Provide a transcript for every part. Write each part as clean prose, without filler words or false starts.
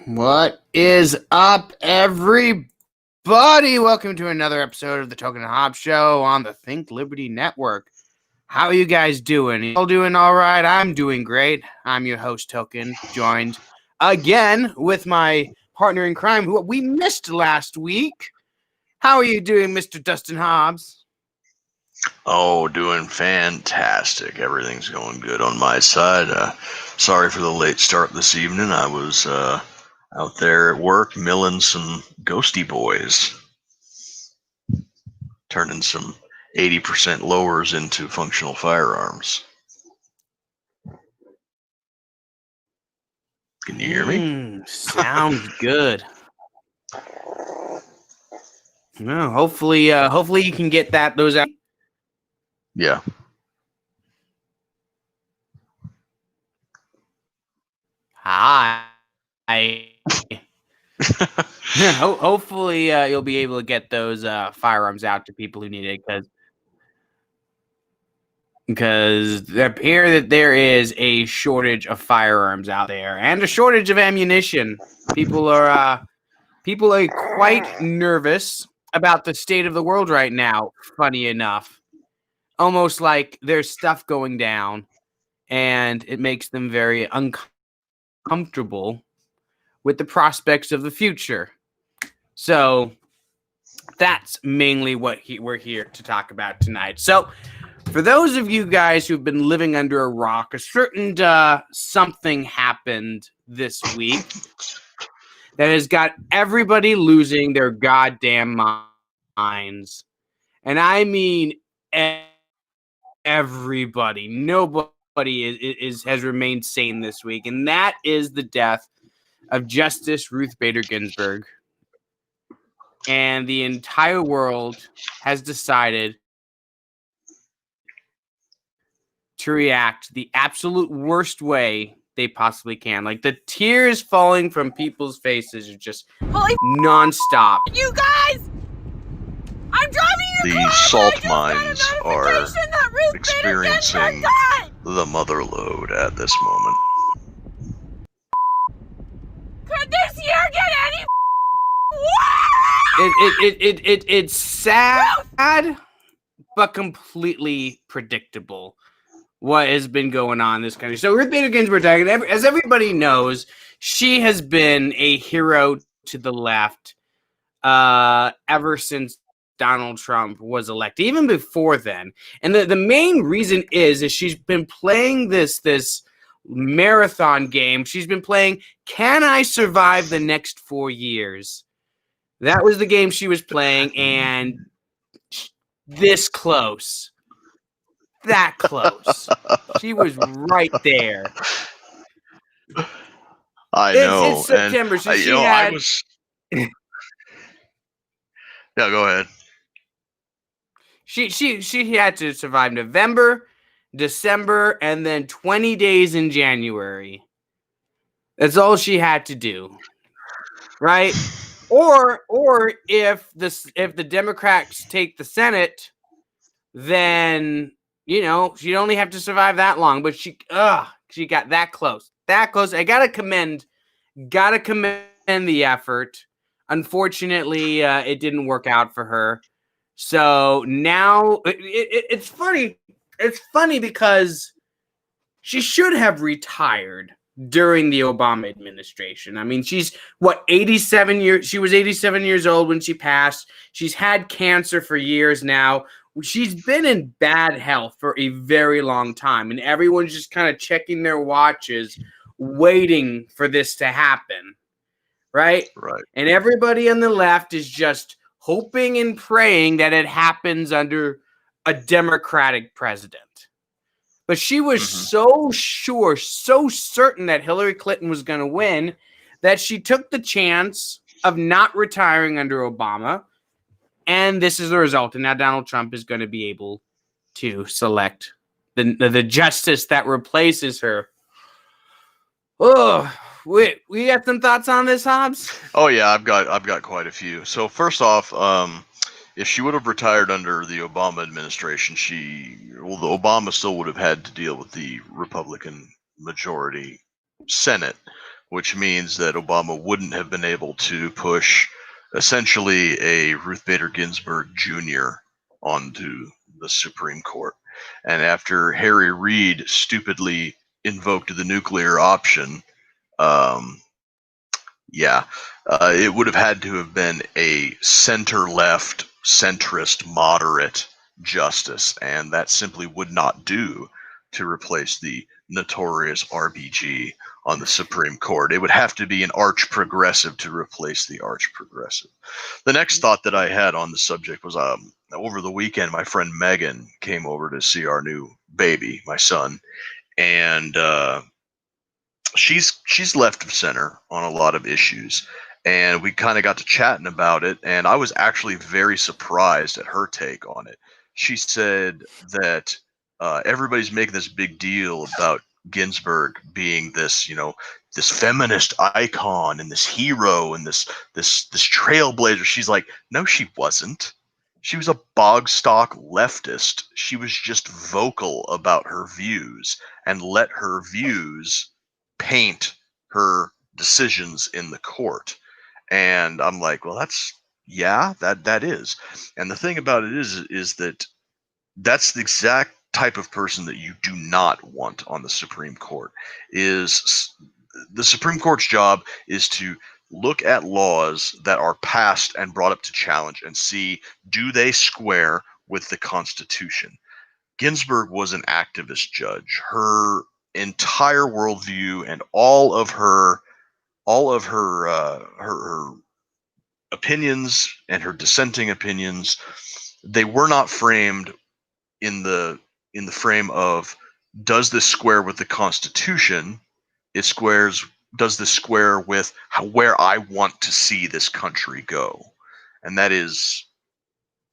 What is up, everybody? Welcome to another episode of the Token and Hobbs Show on the Think Liberty Network. How are you guys doing? You all doing all right? I'm doing great. I'm your host, Token, joined again with my partner in crime, who we missed last week. How are you doing, Mr. Dustin Hobbs? Oh, doing fantastic. Everything's going good on my side. Sorry for the late start this evening. I was out there at work milling some ghosty boys, turning some 80% lowers into functional firearms. Can you hear me? Sounds good. No, hopefully you can get those out. Yeah. Hi. Hopefully you'll be able to get those firearms out to people who need it, because it appears that there is a shortage of firearms out there and a shortage of ammunition. People are quite nervous about the state of the world right now. Funny enough, almost like there's stuff going down, and it makes them very uncomfortable with the prospects of the future. So that's mainly what we're here to talk about tonight. So for those of you guys who've been living under a rock, a certain something happened this week that has got everybody losing their goddamn minds. And I mean everybody. Nobody has remained sane this week. And that is the death of Justice Ruth Bader Ginsburg. And the entire world has decided to react the absolute worst way they possibly can. Like, the tears falling from people's faces are just nonstop. You guys! I'm driving your The car, salt mines are experiencing died! the mother load at this moment. Could this year get any It's sad, but completely predictable what has been going on in this country. So Ruth Bader Ginsburg, as everybody knows, she has been a hero to the left ever since Donald Trump was elected, even before then. And the main reason is she's been playing this marathon game. She's been playing, can I survive the next 4 years? That was the game she was playing, and this close. That close. She was right there. I know. It's September. So I was. Yeah, go ahead. She had to survive November, December, and then 20 days in January. That's all she had to do, right? Or if the Democrats take the Senate, then she'd only have to survive that long. But she got that close. That close. I gotta commend the effort. Unfortunately, it didn't work out for her. So now it's funny. It's funny because she should have retired during the Obama administration. I mean, she's 87 years. She was 87 years old when she passed. She's had cancer for years now. She's been in bad health for a very long time, and everyone's just kind of checking their watches, waiting for this to happen, right? Right. And everybody on the left is just hoping and praying that it happens under a Democratic president. But she was so sure, so certain that Hillary Clinton was going to win that she took the chance of not retiring under Obama. And this is the result. And now Donald Trump is going to be able to select the justice that replaces her. Oh, we got some thoughts on this, Hobbs? Oh yeah, I've got quite a few. So first off, if she would have retired under the Obama administration, the Obama still would have had to deal with the Republican majority Senate, which means that Obama wouldn't have been able to push essentially a Ruth Bader Ginsburg Jr. onto the Supreme Court. And after Harry Reid stupidly invoked the nuclear option, it would have had to have been a center-left, centrist, moderate justice, and that simply would not do to replace the notorious RBG on the Supreme Court. It would have to be an arch progressive to replace the arch progressive. The next thought that I had on the subject was over the weekend, my friend Megan came over to see our new baby, my son, and she's left of center on a lot of issues, and we kind of got to chatting about it, and I was actually very surprised at her take on it. She said that everybody's making this big deal about Ginsburg being this, this feminist icon and this hero and this trailblazer. She's like, no, she wasn't. She was a bog stock leftist. She was just vocal about her views and let her views paint her decisions in the court. And I'm like, well, that is. And the thing about it is that that's the exact type of person that you do not want on the Supreme Court. Is the Supreme Court's job is to look at laws that are passed and brought up to challenge and see, do they square with the Constitution? Ginsburg was an activist judge. Her entire worldview and all of her opinions and her dissenting opinions, they were not framed in the frame of, does this square with the Constitution? Does this square with where I want to see this country go? And that is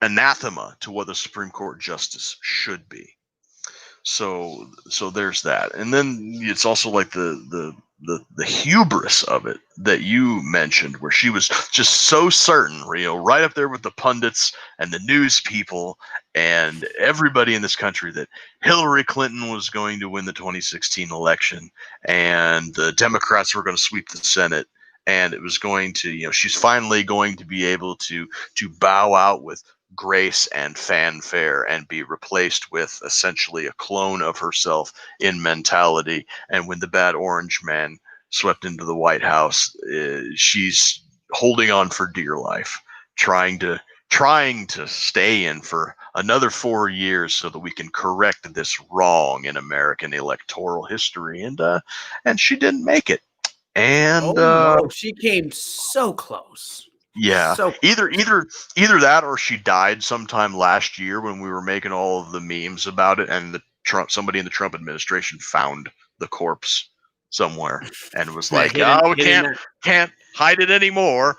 anathema to what the Supreme Court justice should be. So there's that. And then it's also like the hubris of it that you mentioned, where she was just so certain, right up there with the pundits and the news people and everybody in this country, that Hillary Clinton was going to win the 2016 election and the Democrats were going to sweep the Senate, and it was going to, she's finally going to be able to bow out with grace and fanfare and be replaced with essentially a clone of herself in mentality. And when the bad orange man swept into the White House, she's holding on for dear life, trying to stay in for another 4 years so that we can correct this wrong in American electoral history. And she didn't make it. And she came so close. Yeah, So either that, or she died sometime last year when we were making all of the memes about it, and somebody in the Trump administration found the corpse somewhere and was like, we can't hide it anymore.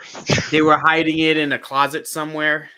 They were hiding it in a closet somewhere.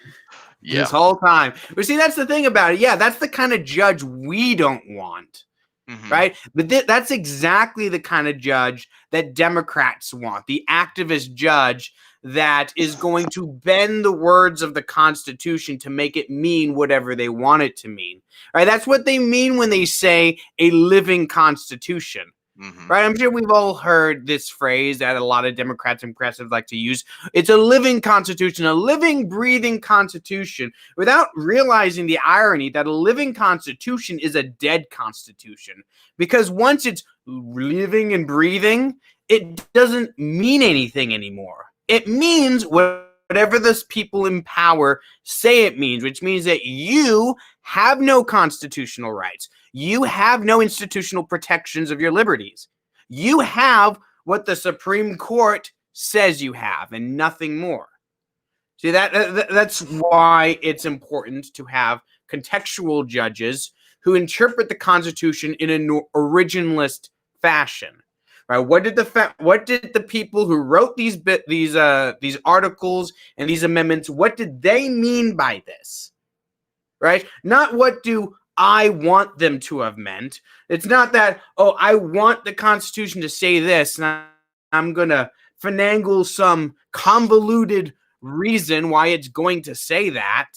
Yeah. This whole time. But see, that's the thing about it. Yeah, that's the kind of judge we don't want. Mm-hmm. Right? But that's exactly the kind of judge that Democrats want. The activist judge that is going to bend the words of the Constitution to make it mean whatever they want it to mean. Right? That's what they mean when they say a living Constitution. Mm-hmm. Right? I'm sure we've all heard this phrase that a lot of Democrats and progressives like to use. It's a living Constitution, a living, breathing Constitution, without realizing the irony that a living Constitution is a dead Constitution. Because once it's living and breathing, it doesn't mean anything anymore. It means whatever those people in power say it means, which means that you have no constitutional rights. You have no institutional protections of your liberties. You have what the Supreme Court says you have and nothing more. See, that's why it's important to have contextual judges who interpret the Constitution in an originalist fashion. Right? What did the people who wrote these articles and these amendments, what did they mean by this? Right? Not what do I want them to have meant. It's not that, I want the Constitution to say this, and I'm going to finagle some convoluted reason why it's going to say that.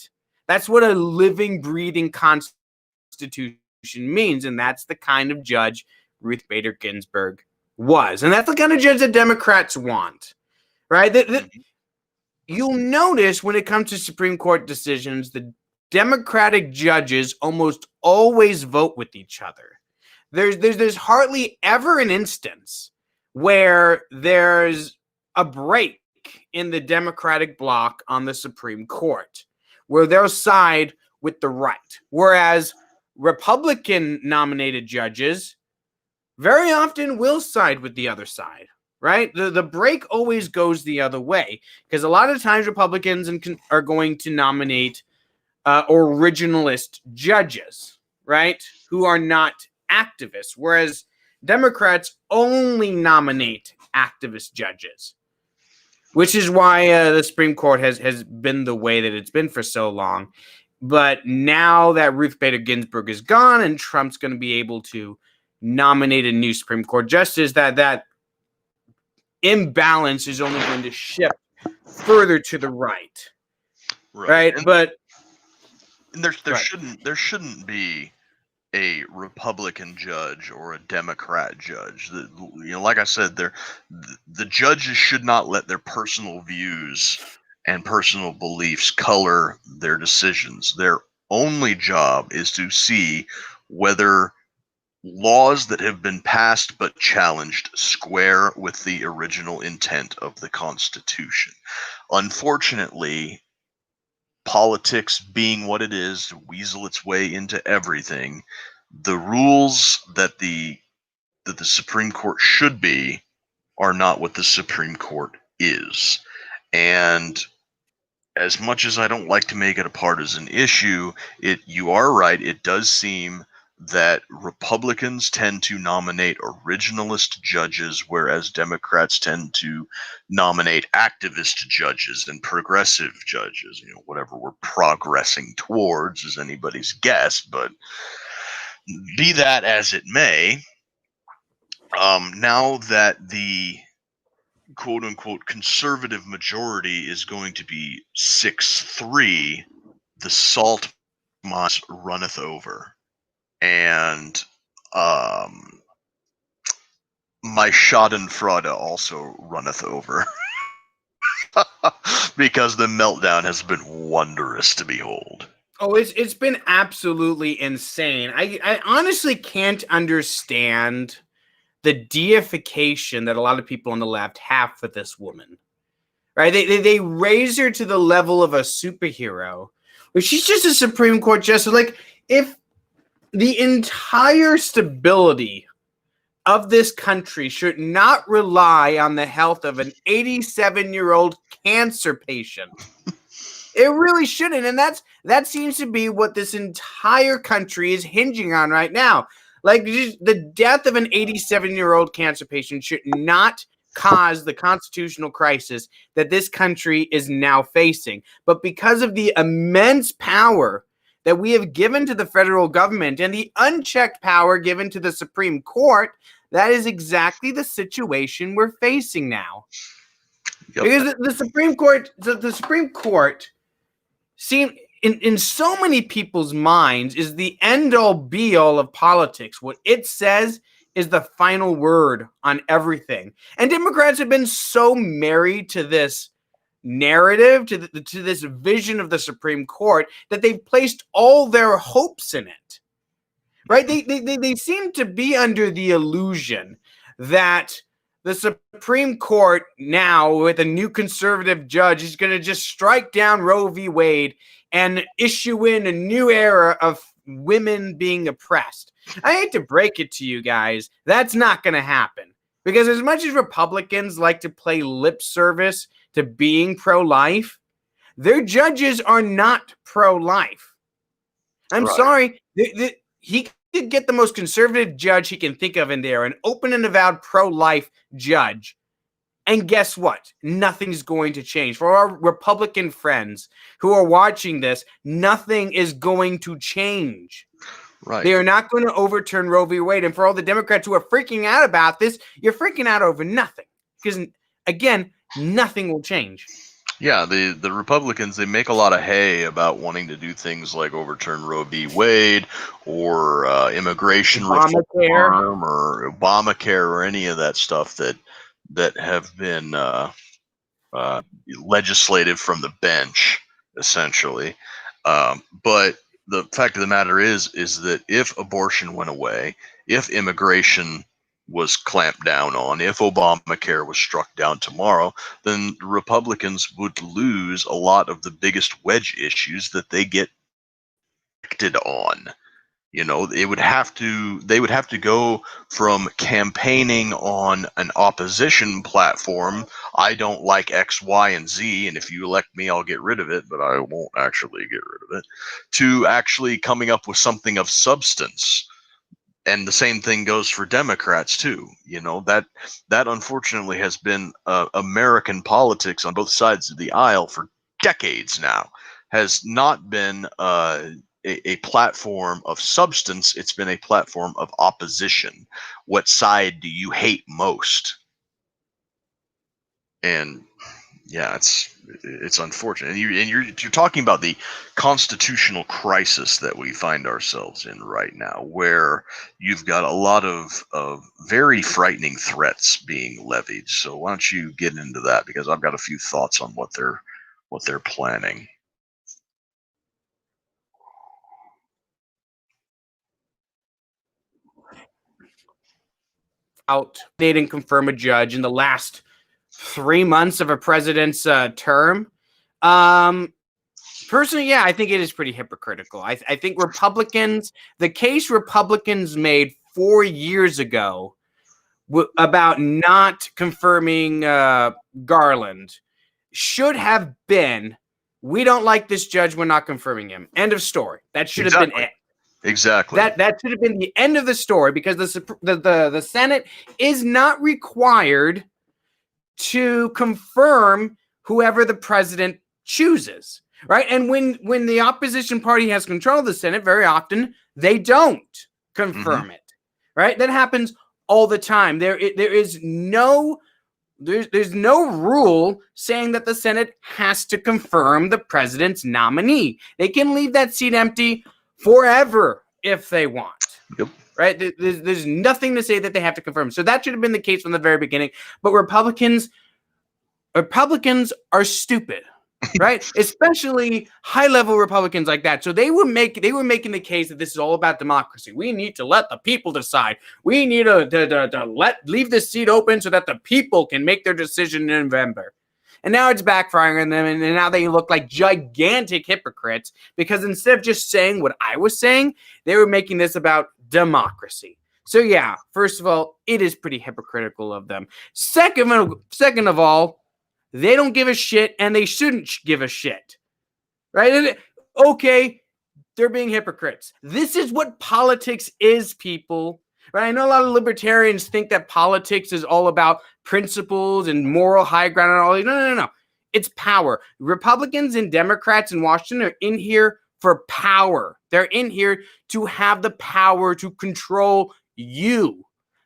That's what a living, breathing Constitution means, and that's the kind of judge Ruth Bader Ginsburg was. And that's the kind of judge that Democrats want, right? You'll notice when it comes to Supreme Court decisions, the Democratic judges almost always vote with each other. There's hardly ever an instance where there's a break in the Democratic bloc on the Supreme Court, where they'll side with the right. Whereas Republican nominated judges very often will side with the other side, right? The break always goes the other way, because a lot of times Republicans are going to nominate originalist judges, right, who are not activists, whereas Democrats only nominate activist judges, which is why the Supreme Court has been the way that it's been for so long. But now that Ruth Bader Ginsburg is gone and Trump's going to be able to nominate a new Supreme Court justice, that imbalance is only going to shift further to the right. Right? But there shouldn't be a Republican judge or a Democrat judge. Like I said, the judges should not let their personal views and personal beliefs color their decisions. Their only job is to see whether laws that have been passed but challenged square with the original intent of the Constitution. Unfortunately, politics being what it is, to weasel its way into everything, the rules that the Supreme Court should be are not what the Supreme Court is. And as much as I don't like to make it a partisan issue, you are right, it does seem that Republicans tend to nominate originalist judges, whereas Democrats tend to nominate activist judges and progressive judges. Whatever we're progressing towards is anybody's guess, but be that as it may, now that the quote-unquote conservative majority is going to be 6-3, the salt mines runneth over. And my schadenfreude also runneth over. Because the meltdown has been wondrous to behold. Oh, it's been absolutely insane. I honestly can't understand the deification that a lot of people on the left have for this woman, right? They raise her to the level of a superhero, but she's just a Supreme Court justice. Like, if the entire stability of this country should not rely on the health of an 87-year-old cancer patient, it really shouldn't. And that seems to be what this entire country is hinging on right now. Like, the death of an 87-year-old cancer patient should not cause the constitutional crisis that this country is now facing. But because of the immense power that we have given to the federal government and the unchecked power given to the Supreme Court, that is exactly the situation we're facing now. Yep. Because the Supreme Court seems, in so many people's minds, is the end-all be-all of politics. What it says is the final word on everything. And Democrats have been so married to this narrative, to this vision of the Supreme Court, that they've placed all their hopes in it. Right? They seem to be under the illusion that the Supreme Court now, with a new conservative judge, is going to just strike down Roe v. Wade and issue in a new era of women being oppressed. I hate to break it to you guys, that's not going to happen. Because as much as Republicans like to play lip service to being pro-life, their judges are not pro-life. I'm sorry. He could get the most conservative judge he can think of in there, an open and avowed pro-life judge. And guess what? Nothing's going to change. For our Republican friends who are watching this, nothing is going to change. Right. They are not going to overturn Roe v. Wade. And for all the Democrats who are freaking out about this, you're freaking out over nothing. Because, again, nothing will change. Yeah, the Republicans, they make a lot of hay about wanting to do things like overturn Roe v. Wade or immigration Obamacare. reform or Obamacare or any of that stuff that have been legislated from the bench, essentially. But the fact of the matter is that if abortion went away, if immigration was clamped down on, if Obamacare was struck down tomorrow, then Republicans would lose a lot of the biggest wedge issues that they get elected on. You know, they would have to go from campaigning on an opposition platform. I don't like X, Y, and Z, and if you elect me, I'll get rid of it, but I won't actually get rid of it, to actually coming up with something of substance. And the same thing goes for Democrats too. You know, that unfortunately has been American politics on both sides of the aisle for decades now. Has not been a platform of substance. It's been a platform of opposition. What side do you hate most? And yeah, it's unfortunate. And you're talking about the constitutional crisis that we find ourselves in right now, where you've got a lot of very frightening threats being levied. So why don't you get into that, because I've got a few thoughts on what they're planning. Out, they didn't confirm a judge in the last 3 months of a president's term. Personally, yeah, I think it is pretty hypocritical. I think Republicans, the case Republicans made 4 years ago about not confirming Garland should have been, we don't like this judge, we're not confirming him. End of story. That should have been it. Exactly. That should have been the end of the story, because the Senate is not required to confirm whoever the president chooses, right? And when the opposition party has control of the Senate, very often they don't confirm it, right? That happens all the time. There's no rule saying that the Senate has to confirm the president's nominee. They can leave that seat empty forever if they want. Yep. Right? There's nothing to say that they have to confirm. So that should have been the case from the very beginning. But Republicans are stupid, right? Let high-level Republicans like that. So they were making the case that this is all about democracy. We need to let the people decide. We need to leave this seat open so that the people can make their decision in November. And now it's backfiring on them, and now they look like gigantic hypocrites, because instead of just saying what I was saying, they were making this about democracy. So yeah, first of all, it is pretty hypocritical of them. Second of all, they don't give a shit, and they shouldn't give a shit, right? And okay, they're being hypocrites. This is what politics is, people. Right? I know a lot of libertarians think that politics is all about principles and moral high ground and all these. No. It's power. Republicans and Democrats in Washington are in here for power. They're in here to have the power to control you.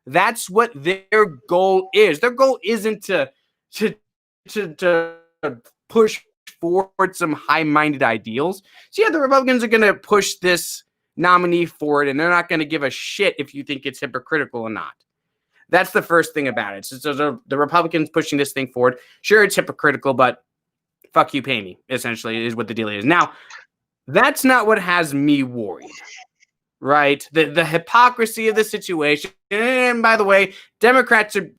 That's what their goal is. Their goal isn't to push forward some high-minded ideals. So yeah, the Republicans are going to push this nominee forward, and they're not going to give a shit if you think it's hypocritical or not. That's the first thing about it. So the Republicans pushing this thing forward, sure, it's hypocritical, but fuck you, pay me, essentially, is what the deal is. Now, that's not what has me worried, right? The hypocrisy of the situation. And by the way, Democrats are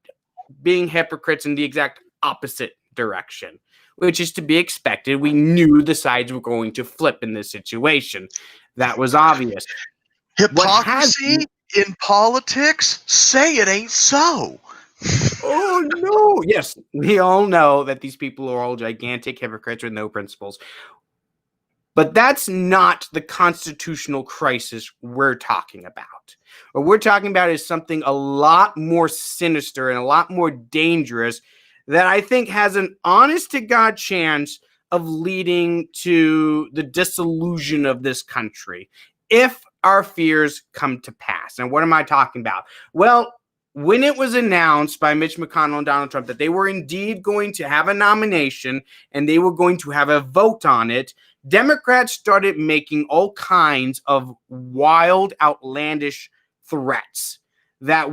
being hypocrites in the exact opposite direction, which is to be expected. We knew the sides were going to flip in this situation. That was obvious. Hypocrisy in politics? Say it ain't so. Oh, no. Yes, we all know that these people are all gigantic hypocrites with no principles. But that's not the constitutional crisis we're talking about. What we're talking about is something a lot more sinister and a lot more dangerous that I think has an honest-to-God chance of leading to the dissolution of this country if our fears come to pass. And what am I talking about? Well, when it was announced by Mitch McConnell and Donald Trump that they were indeed going to have a nomination and they were going to have a vote on it, Democrats started making all kinds of wild, outlandish threats that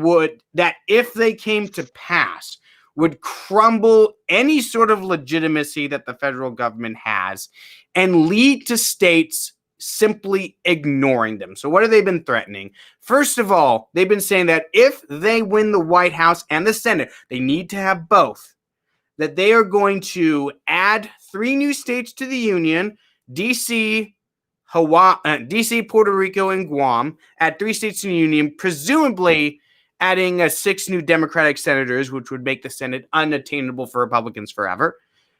if they came to pass, would crumble any sort of legitimacy that the federal government has and lead to states simply ignoring them. So what have they been threatening? First of all, they've been saying that if they win the White House and the Senate, they need to have both, that they are going to add 3 new states to the Union, DC, Hawaii, DC, Puerto Rico, and Guam, add 3 states to the Union, presumably adding 6 new Democratic senators, which would make the Senate unattainable for Republicans forever.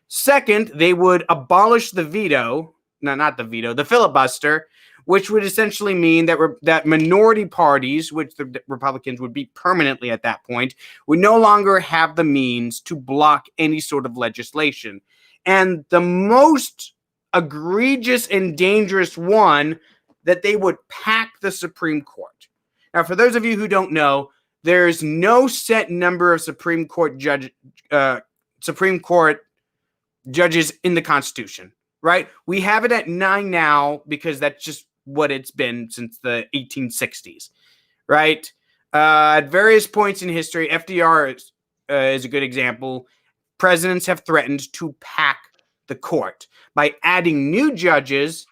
Second, they would abolish the veto, the filibuster, which would essentially mean that minority parties, which the Republicans would be permanently at that point, would no longer have the means to block any sort of legislation. And the most egregious and dangerous one, that they would pack the Supreme Court. Now, for those of you who don't know, there's no set number of Supreme Court judges in the Constitution, right? We have it at 9 now because that's just what it's been since the 1860s, right? At various points in history, FDR is a good example. Presidents have threatened to pack the court by adding new judges.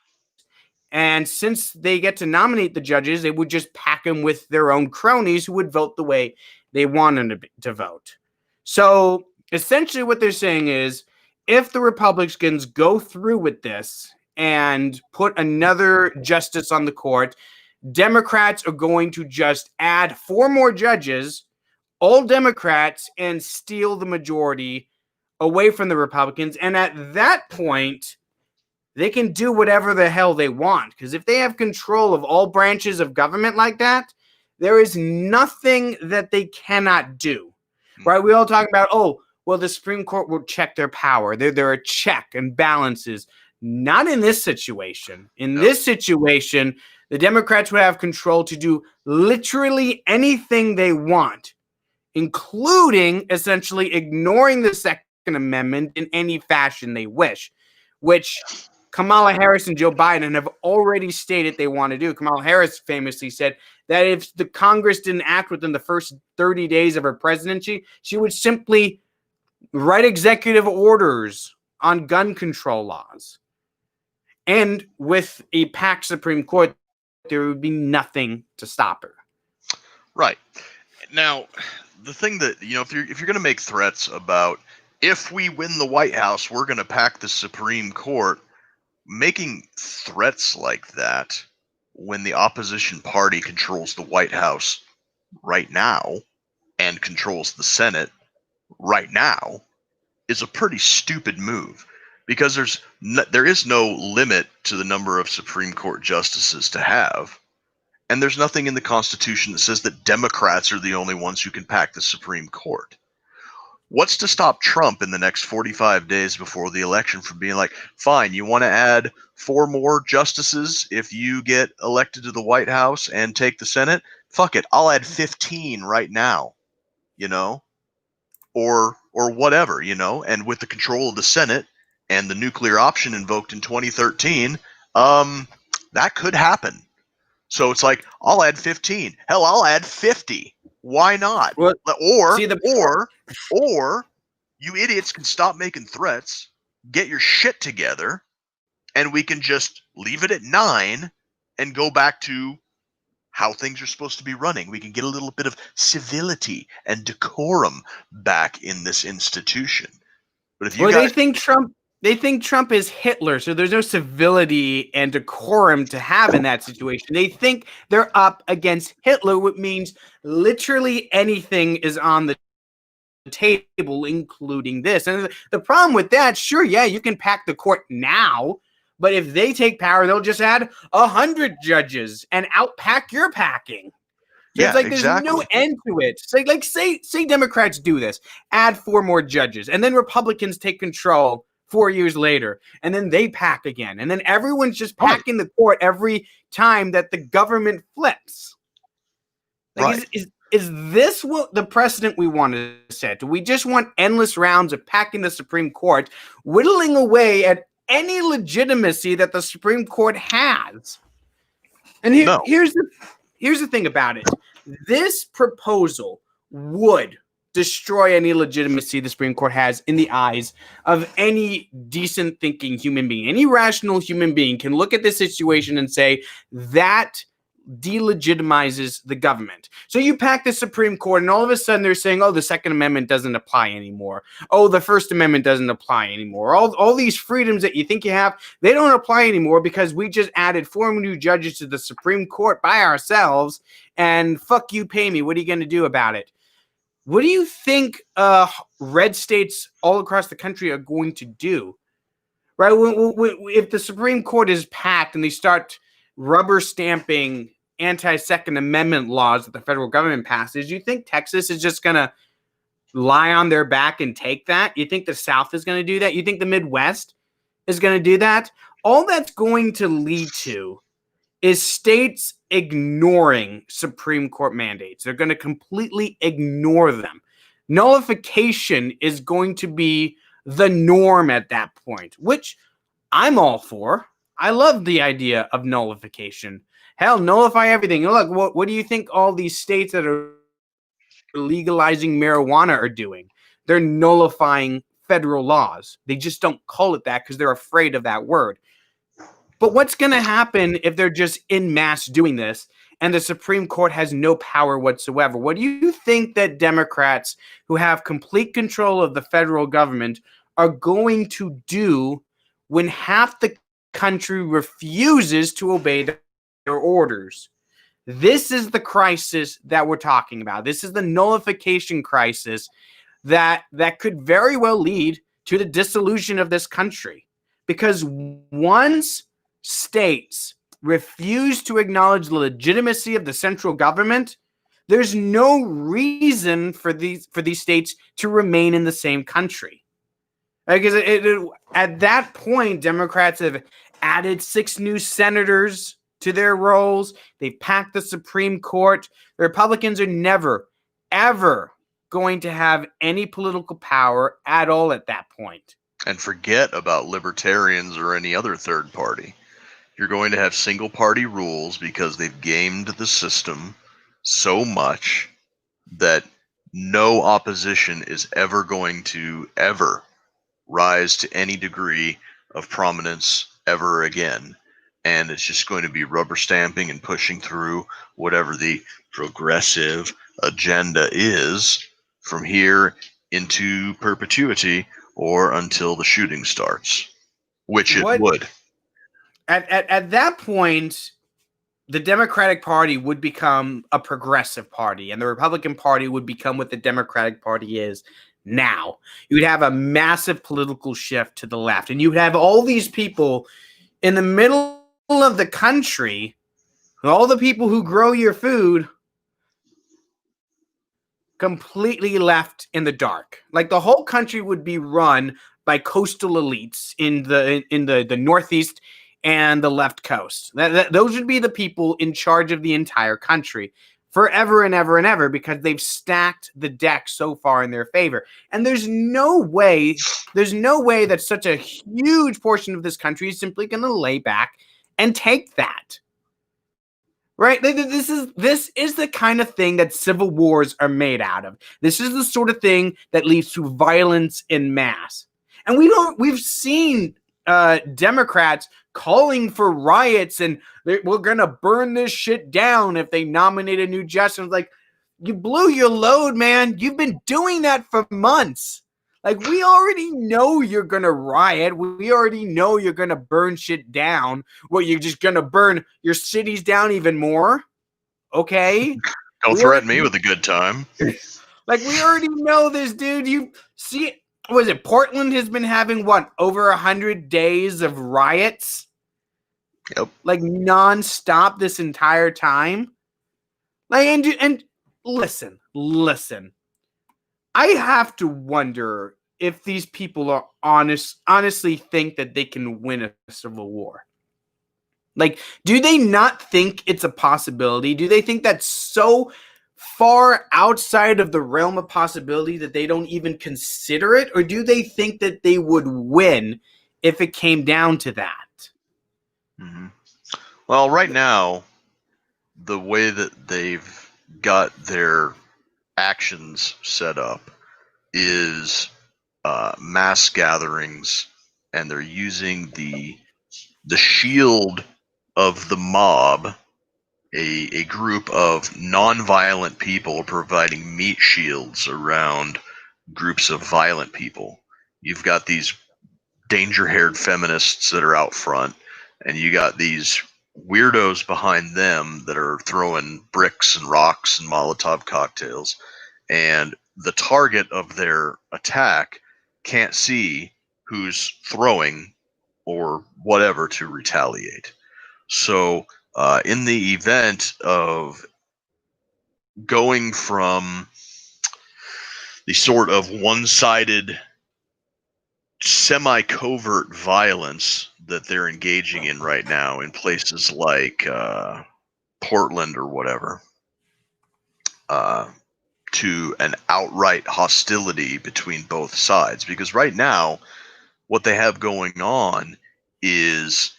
And since they get to nominate the judges, they would just pack them with their own cronies who would vote the way they want them to vote. So essentially what they're saying is, if the Republicans go through with this and put another justice on the court, Democrats are going to just add 4 more judges, all Democrats, and steal the majority away from the Republicans. And at that point, they can do whatever the hell they want. Because if they have control of all branches of government like that, there is nothing that they cannot do. Right? We all talk about, the Supreme Court will check their power. There are check and balances. Not in this situation. In this situation, the Democrats would have control to do literally anything they want, including essentially ignoring the Second Amendment in any fashion they wish, which Kamala Harris and Joe Biden have already stated they want to do. Kamala Harris famously said that if the Congress didn't act within the first 30 days of her presidency, she would simply write executive orders on gun control laws. And with a packed Supreme Court, there would be nothing to stop her. Right. Now, the thing that, if you're going to make threats about, if we win the White House, we're going to pack the Supreme Court, making threats like that when the opposition party controls the White House right now and controls the Senate right now is a pretty stupid move, because there is no limit to the number of Supreme Court justices to have, and there's nothing in the Constitution that says that Democrats are the only ones who can pack the Supreme Court. What's to stop Trump in the next 45 days before the election from being like, fine, you want to add 4 more justices if you get elected to the White House and take the Senate? Fuck it, I'll add 15 right now, or whatever, and with the control of the Senate and the nuclear option invoked in 2013, that could happen. So it's like, I'll add 15. Hell, I'll add 50. Why not? Well, or you idiots can stop making threats, get your shit together, and we can just leave it at 9 and go back to how things are supposed to be running. We can get a little bit of civility and decorum back in this institution. But if you they think Trump is Hitler, so there's no civility and decorum to have in that situation. They think they're up against Hitler, which means literally anything is on the table, including this. And the problem with that, sure, yeah, you can pack the court now, but if they take power, they'll just add 100 judges and outpack your packing. So it's like there's no end to it. Say Democrats do this, add 4 more judges, and then Republicans take control 4 years later, and then they pack again, and then everyone's just packing the court every time that the government flips. Is this what the precedent we want to set? Do we just want endless rounds of packing the Supreme Court, whittling away at any legitimacy that the Supreme Court has? And here's the thing about it. This proposal would destroy any legitimacy the Supreme Court has in the eyes of any decent thinking human being. Any rational human being can look at this situation and say that delegitimizes the government. So you pack the Supreme Court and all of a sudden they're saying, oh, the Second Amendment doesn't apply anymore. Oh, the First Amendment doesn't apply anymore. All these freedoms that you think you have, they don't apply anymore because we just added 4 new judges to the Supreme Court by ourselves, and fuck you, pay me. What are you going to do about it? What do you think red states all across the country are going to do? Right? If the Supreme Court is packed and they start rubber stamping anti-Second Amendment laws that the federal government passes, you think Texas is just going to lie on their back and take that? You think the South is going to do that? You think the Midwest is going to do that? All that's going to lead to is states ignoring Supreme Court mandates. They're going to completely ignore them. Nullification is going to be the norm at that point, which I'm all for. I love the idea of nullification. Hell, nullify everything. Look, what do you think all these states that are legalizing marijuana are doing? They're nullifying federal laws. They just don't call it that because they're afraid of that word. But what's going to happen if they're just en masse doing this and the Supreme Court has no power whatsoever? What do you think that Democrats who have complete control of the federal government are going to do when half the country refuses to obey their orders? This is the crisis that we're talking about. This is the nullification crisis that could very well lead to the dissolution of this country. Because once states refuse to acknowledge the legitimacy of the central government, there's no reason for these states to remain in the same country. Because at that point, Democrats have added 6 new senators to their rolls. They've packed the Supreme Court. The Republicans are never, ever going to have any political power at all at that point. And forget about libertarians or any other third party. You're going to have single party rules because they've gamed the system so much that no opposition is ever going to rise to any degree of prominence ever again. And it's just going to be rubber stamping and pushing through whatever the progressive agenda is from here into perpetuity or until the shooting starts, which it would. At that point, the Democratic Party would become a progressive party, and the Republican Party would become what the Democratic Party is now. You would have a massive political shift to the left, and you would have all these people in the middle of the country, all the people who grow your food, completely left in the dark. Like the whole country would be run by coastal elites in the Northeast and the left coast. Those would be the people in charge of the entire country forever and ever and ever, because they've stacked the deck so far in their favor. And there's no way that such a huge portion of this country is simply going to lay back and take that. Right? This is the kind of thing that civil wars are made out of. This is the sort of thing that leads to violence en masse. And we've seen Democrats calling for riots and we're going to burn this shit down if they nominate a new justice. Like, you blew your load, man. You've been doing that for months. Like, we already know you're going to riot. We already know you're going to burn shit down. What, you're just going to burn your cities down even more? Okay. Don't threaten me with a good time. Like, we already know this, dude. You see, was it Portland has been having, what, over 100 days of riots? Yep. Like, nonstop this entire time? Like, and listen. I have to wonder if these people are honestly think that they can win a civil war. Like, do they not think it's a possibility? Do they think that's so far outside of the realm of possibility that they don't even consider it? Or do they think that they would win if it came down to that? Mm-hmm. Well, right now, the way that they've got their actions set up is mass gatherings, and they're using the shield of the mob, a group of non-violent people providing meat shields around groups of violent people. You've got these danger-haired feminists that are out front, and you got these weirdos behind them that are throwing bricks and rocks and Molotov cocktails. And the target of their attack can't see who's throwing or whatever to retaliate. So in the event of going from the sort of one-sided semi-covert violence that they're engaging in right now in places like Portland or whatever, to an outright hostility between both sides. Because right now, what they have going on is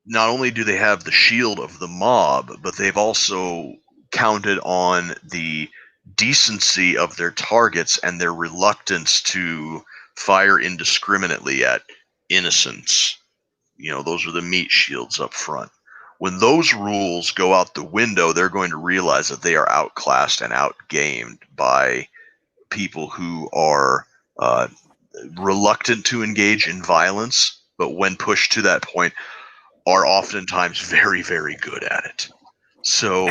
not only do they have the shield of the mob, but they've also counted on the decency of their targets and their reluctance to fire indiscriminately at innocents. Those are the meat shields up front. When those rules go out the window, they're going to realize that they are outclassed and outgamed by people who are reluctant to engage in violence, but when pushed to that point, are oftentimes very, very good at it. So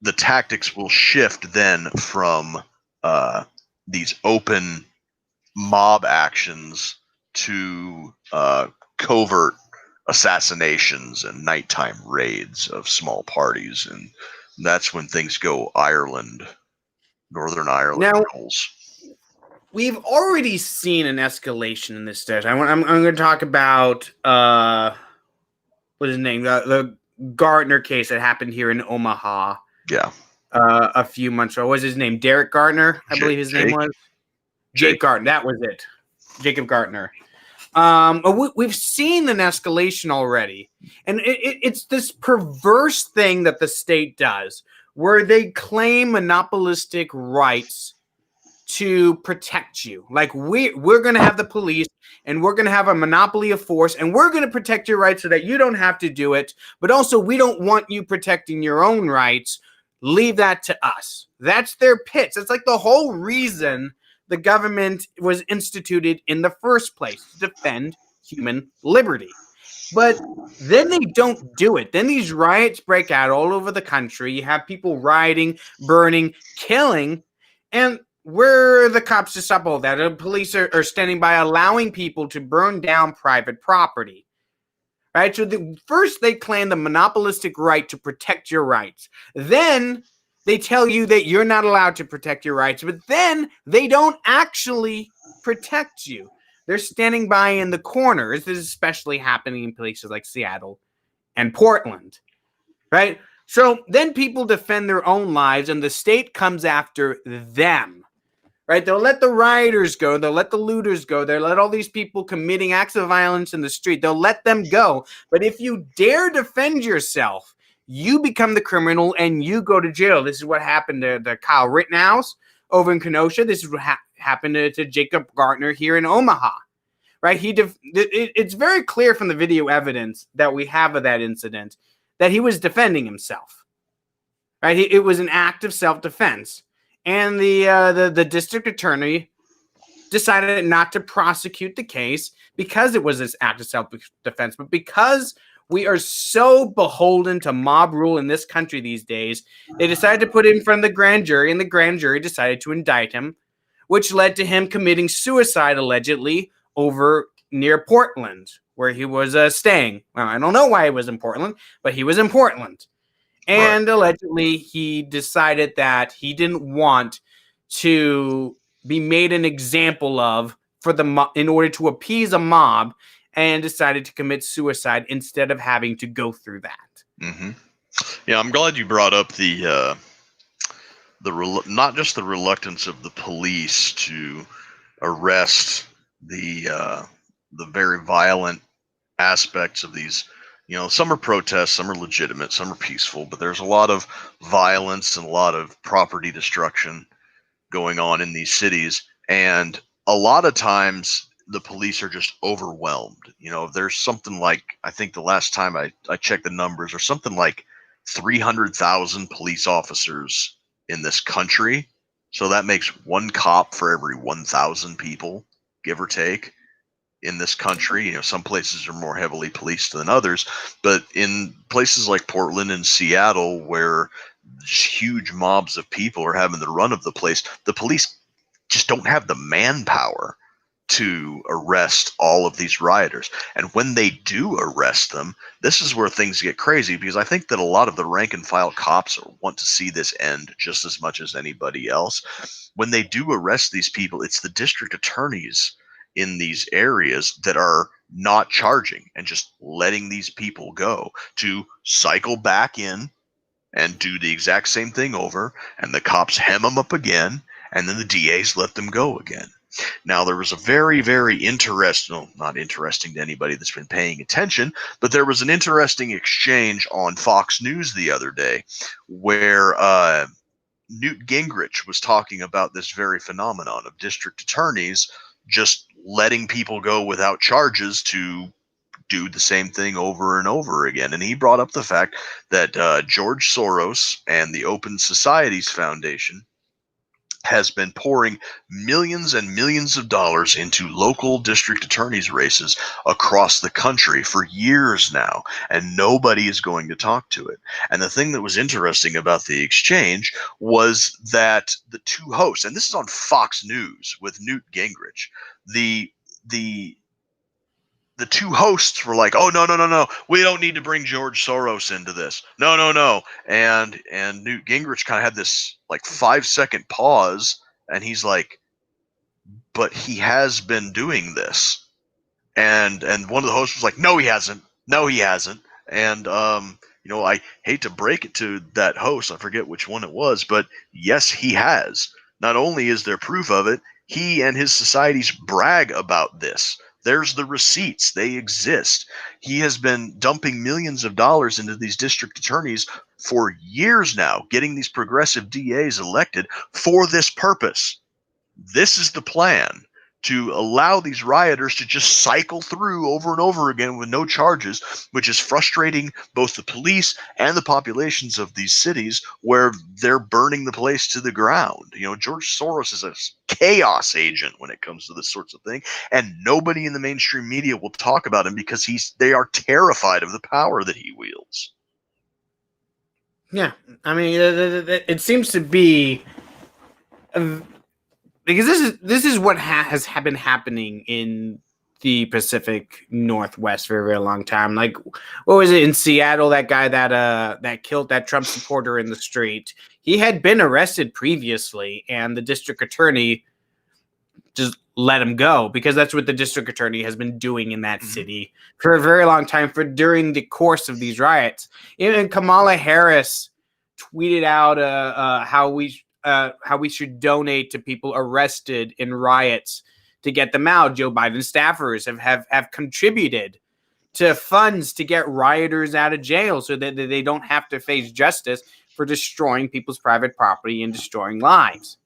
the tactics will shift then from these open mob actions to covert assassinations and nighttime raids of small parties, and that's when things go Northern Ireland rules. We've already seen an escalation in this stage. I'm going to talk about what's his name, the Gardner case that happened here in Omaha. Yeah. A few months ago. What was his name? Derek Gardner, I believe his name was. Jake Gardner. That was it. Jacob Gardner. We've seen an escalation already, and it's this perverse thing that the state does, where they claim monopolistic rights to protect you. Like we're going to have the police, and we're going to have a monopoly of force, and we're going to protect your rights so that you don't have to do it. But also, we don't want you protecting your own rights. Leave that to us. That's their pitch. It's like the whole reason the government was instituted in the first place, to defend human liberty. But then they don't do it. Then these riots break out all over the country. You have people rioting, burning, killing, and where are the cops to stop all that? The police are standing by, allowing people to burn down private property. Right? So first they claim the monopolistic right to protect your rights. Then they tell you that you're not allowed to protect your rights, but then they don't actually protect you. They're standing by in the corners. This is especially happening in places like Seattle and Portland, right? So then people defend their own lives, and the state comes after them, right? They'll let the rioters go. They'll let the looters go. They'll let all these people committing acts of violence in the street. They'll let them go. But if you dare defend yourself, you become the criminal and you go to jail. This is what happened to Kyle Rittenhouse over in Kenosha. This is what happened to Jacob Gardner here in Omaha, right? It's very clear from the video evidence that we have of that incident that he was defending himself, right? It was an act of self-defense. And the district attorney decided not to prosecute the case because it was this act of self-defense. But because we are so beholden to mob rule in this country these days, they decided to put it in front of the grand jury, and the grand jury decided to indict him, which led to him committing suicide, allegedly, over near Portland, where he was staying. Well, I don't know why he was in Portland, but he was in Portland. And allegedly, he decided that he didn't want to be made an example of in order to appease a mob, and decided to commit suicide instead of having to go through that. Mm-hmm. Yeah, I'm glad you brought up the not just the reluctance of the police to arrest the very violent aspects of these. Some are protests, some are legitimate, some are peaceful, but there's a lot of violence and a lot of property destruction going on in these cities. And a lot of times the police are just overwhelmed. There's something like, I think the last time I checked the numbers, or something like 300,000 police officers in this country. So that makes one cop for every 1,000 people, give or take, in this country. Some places are more heavily policed than others, but in places like Portland and Seattle, where huge mobs of people are having the run of the place, the police just don't have the manpower to arrest all of these rioters. And when they do arrest them, this is where things get crazy, because I think that a lot of the rank and file cops want to see this end just as much as anybody else. When they do arrest these people, it's the district attorneys in these areas that are not charging and just letting these people go, to cycle back in and do the exact same thing over, and the cops hem them up again, and then the DAs let them go again. Now, there was a very, very interesting, not interesting to anybody that's been paying attention, but there was an interesting exchange on Fox News the other day where Newt Gingrich was talking about this very phenomenon of district attorneys just letting people go without charges to do the same thing over and over again. And he brought up the fact that George Soros and the Open Societies Foundation has been pouring millions and millions of dollars into local district attorneys races across the country for years now, and nobody is going to talk to it. And the thing that was interesting about the exchange was that the two hosts, and this is on Fox News with Newt Gingrich, the two hosts were like, "Oh, no, we don't need to bring George Soros into this. No. And Newt Gingrich kind of had this like 5-second pause, and he's like, "But he has been doing this." And one of the hosts was like, "No, he hasn't. No, he hasn't." And I hate to break it to that host, I forget which one it was, but yes, he has. Not only is there proof of it, he and his societies brag about this. There's the receipts. They exist. He has been dumping millions of dollars into these district attorneys for years now, getting these progressive DAs elected for this purpose. This is the plan, to allow these rioters to just cycle through over and over again with no charges, which is frustrating both the police and the populations of these cities where they're burning the place to the ground. George Soros is a chaos agent when it comes to this sorts of thing, and nobody in the mainstream media will talk about him because they are terrified of the power that he wields. Yeah, I mean, it seems to be because this is what has been happening in the Pacific Northwest for a very long time. Like, what was it in Seattle? That guy that killed that Trump supporter in the street. He had been arrested previously, and the district attorney just let him go, because that's what the district attorney has been doing in that city for a very long time, during the course of these riots. Even Kamala Harris tweeted out how we should donate to people arrested in riots to get them out. Joe Biden staffers have contributed to funds to get rioters out of jail so that they don't have to face justice for destroying people's private property and destroying lives.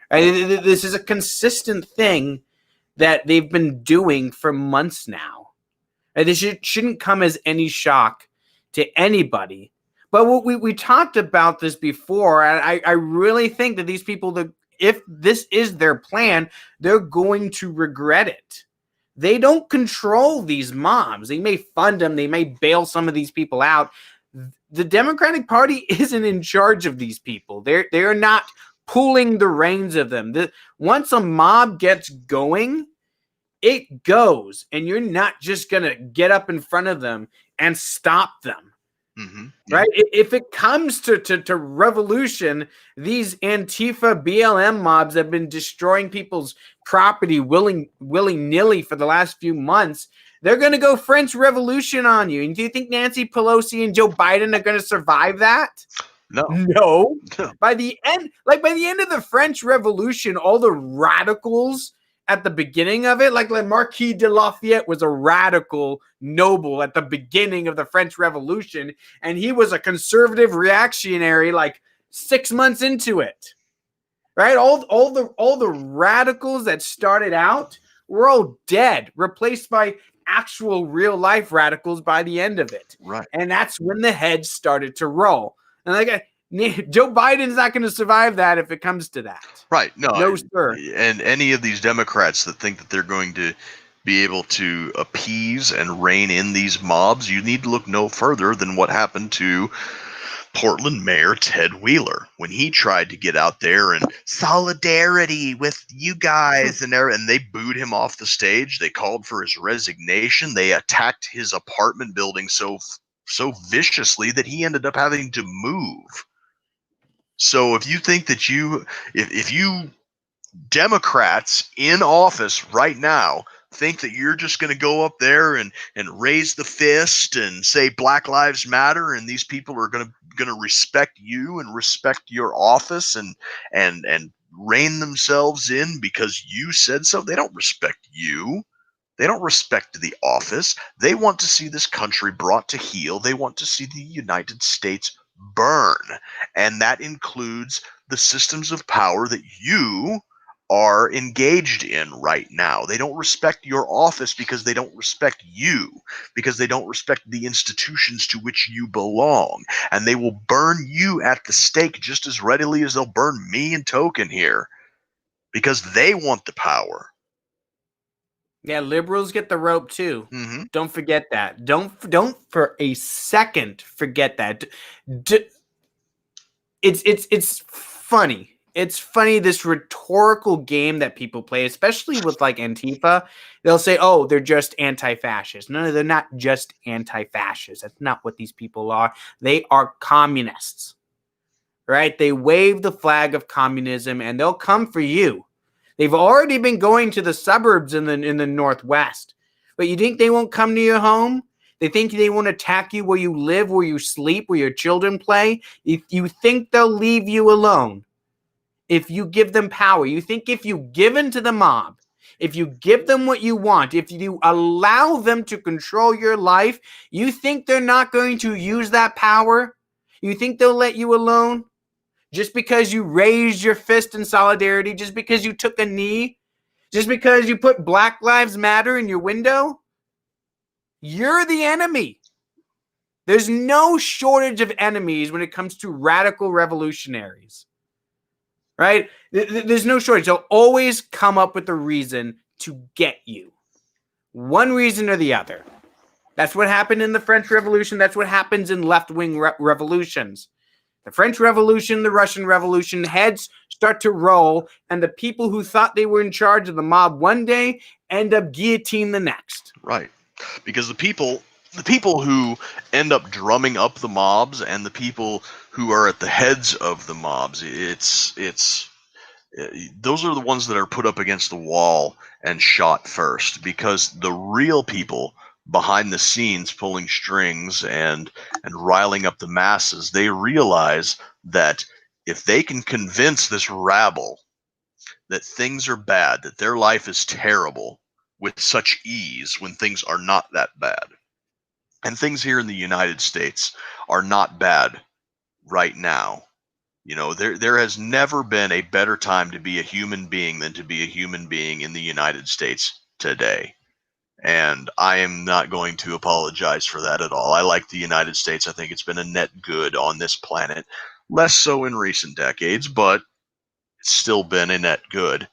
This is a consistent thing that they've been doing for months now. This shouldn't come as any shock to anybody. But we talked about this before, and I really think that these people, if this is their plan, they're going to regret it. They don't control these mobs. They may fund them. They may bail some of these people out. The Democratic Party isn't in charge of these people. They're not pulling the reins of them. Once a mob gets going, it goes, and you're not just going to get up in front of them and stop them. Mm-hmm. Right? If it comes to revolution, these Antifa BLM mobs have been destroying people's property willy-nilly for the last few months. They're going to go French Revolution on you. And do you think Nancy Pelosi and Joe Biden are going to survive that? No. No. No. By the end of the French Revolution, all the radicals at the beginning of it, like Marquis de Lafayette was a radical noble at the beginning of the French Revolution, and he was a conservative reactionary like 6 months into it. Right? All the radicals that started out were all dead, replaced by actual real life radicals by the end of it. Right. And that's when the heads started to roll. And Joe Biden's not going to survive that if it comes to that. Right. No, sir. And any of these Democrats that think that they're going to be able to appease and rein in these mobs, you need to look no further than what happened to Portland Mayor Ted Wheeler when he tried to get out there and solidarity with you guys, and they booed him off the stage. They called for his resignation. They attacked his apartment building so viciously that he ended up having to move. So if you think that if you Democrats in office right now think that you're just going to go up there and raise the fist and say Black Lives Matter and these people are going to respect you and respect your office and rein themselves in because you said so, they don't respect you. They don't respect the office. They want to see this country brought to heel. They want to see the United States burn. And that includes the systems of power that you are engaged in right now. They don't respect your office because they don't respect you, because they don't respect the institutions to which you belong. And they will burn you at the stake just as readily as they'll burn me and Token here because they want the power. Yeah, liberals get the rope too. Mm-hmm. Don't forget that. Don't for a second forget that. It's funny. It's funny, this rhetorical game that people play, especially with like Antifa. They'll say, "Oh, they're just anti-fascist." No, they're not just anti-fascist. That's not what these people are. They are communists, right? They wave the flag of communism, and they'll come for you. They've already been going to the suburbs in the Northwest. But you think they won't come to your home? They think they won't attack you where you live, where you sleep, where your children play? If you think they'll leave you alone if you give them power. You think if you give in to the mob, if you give them what you want, if you allow them to control your life, you think they're not going to use that power? You think they'll let you alone? Just because you raised your fist in solidarity, just because you took a knee, just because you put Black Lives Matter in your window? You're the enemy. There's no shortage of enemies when it comes to radical revolutionaries. Right? There's no shortage. They'll always come up with a reason to get you. One reason or the other. That's what happened in the French Revolution. That's what happens in left-wing revolutions. The French Revolution, the Russian Revolution, heads start to roll, and the people who thought they were in charge of the mob one day end up guillotined the next. Right. Because the people who end up drumming up the mobs and the people who are at the heads of the mobs, those are the ones that are put up against the wall and shot first, because the real people behind the scenes pulling strings and riling up the masses, they realize that if they can convince this rabble that things are bad, that their life is terrible with such ease when things are not that bad, and things here in the United States are not bad right now. You know, there has never been a better time to be a human being than to be a human being in the United States today. And I am not going to apologize for that at all. I like the United States. I think it's been a net good on this planet. Less so in recent decades, but it's still been a net good.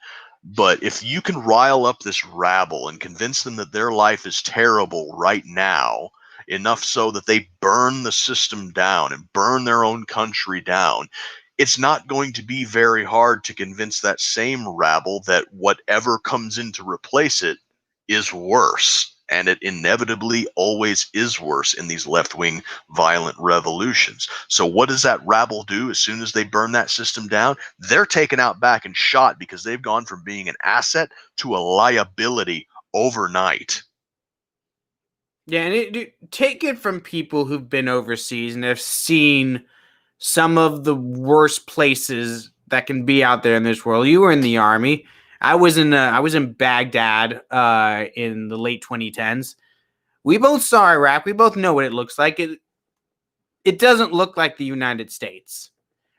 But if you can rile up this rabble and convince them that their life is terrible right now, enough so that they burn the system down and burn their own country down, it's not going to be very hard to convince that same rabble that whatever comes in to replace it is worse. And it inevitably always is worse in these left-wing violent revolutions. So what does that rabble do as soon as they burn that system down? They're taken out back and shot because they've gone from being an asset to a liability overnight. Yeah, and take it from people who've been overseas and have seen some of the worst places that can be out there in this world. You were in the Army. I was in Baghdad in the late 2010s. We both saw Iraq. We both know what it looks like. It doesn't look like the United States,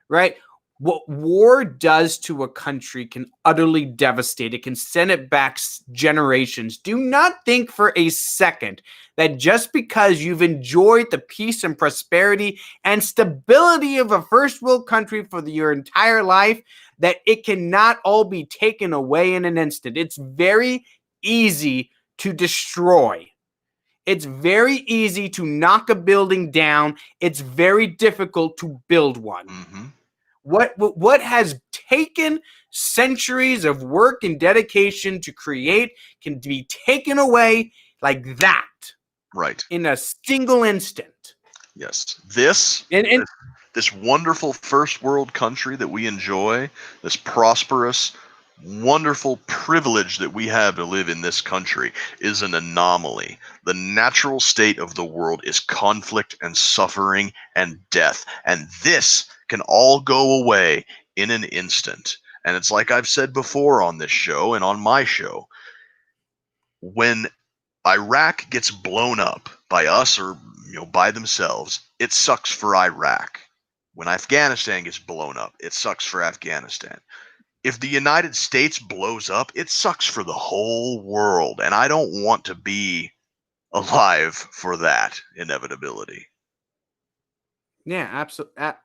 right? What war does to a country can utterly devastate. It can send it back generations. Do not think for a second that just because you've enjoyed the peace and prosperity and stability of a first world country for your entire life, that it cannot all be taken away in an instant. It's very easy to destroy. It's very easy to knock a building down. It's very difficult to build one. Mm-hmm. What has taken centuries of work and dedication to create can be taken away like that. Right. In a single instant. Yes. This wonderful first world country that we enjoy, this prosperous, wonderful privilege that we have to live in this country, is an anomaly. The natural state of the world is conflict and suffering and death. And this can all go away in an instant. And it's like I've said before on this show and on my show, when Iraq gets blown up by us or by themselves, it sucks for Iraq. When Afghanistan gets blown up, it sucks for Afghanistan. If the United States blows up, it sucks for the whole world. And I don't want to be alive for that inevitability. Yeah,